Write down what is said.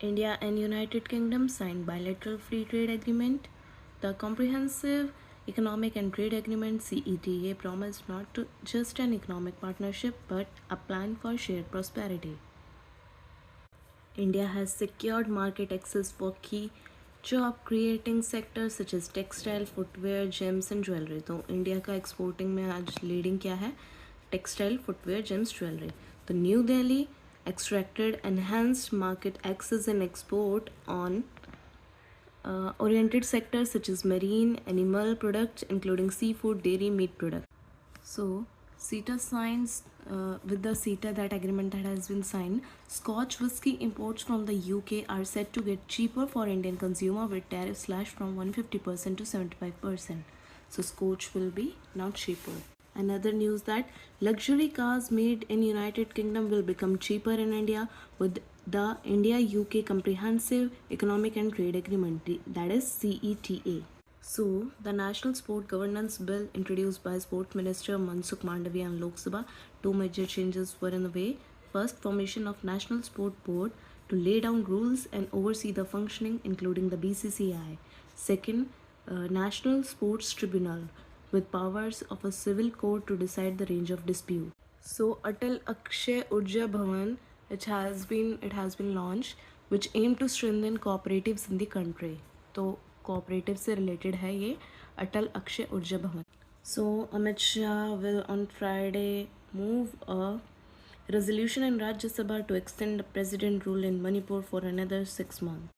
India and United Kingdom signed bilateral free trade agreement. The Comprehensive Economic and Trade Agreement CETA promised not to just an economic partnership but a plan for shared prosperity. India has secured market access for key job creating sectors such as textile, footwear, gems and jewelry. तो India का exporting में आज leading क्या है? Textile, footwear, gems, jewellery. तो New Delhi extracted enhanced market access and export on oriented sectors such as marine, animal products, including seafood, dairy, meat products. So, CETA signs with the CETA, that agreement that has been signed, Scotch whisky imports from the UK are set to get cheaper for Indian consumer with tariffs slashed from 150% to 75%. So, Scotch will be now cheaper. Another news that luxury cars made in United Kingdom will become cheaper in India with the India UK Comprehensive Economic and Trade Agreement, that is CETA. So, the National Sport Governance Bill introduced by Sport Minister Mansukh Mandavia in Lok Sabha, two major changes were in the way. First, formation of National Sport Board to lay down rules and oversee the functioning, including the BCCI. Second, National Sports Tribunal with powers of a civil court to decide the range of dispute. So, Atal Akshay Urja Bhavan, it has been launched, which aim to strengthen cooperatives in the country. तो cooperative से related है ये अटल अक्षय ऊर्जा भवन. So Amit Shah will on Friday move a resolution in Rajya Sabha to extend the president rule in Manipur for another 6 months.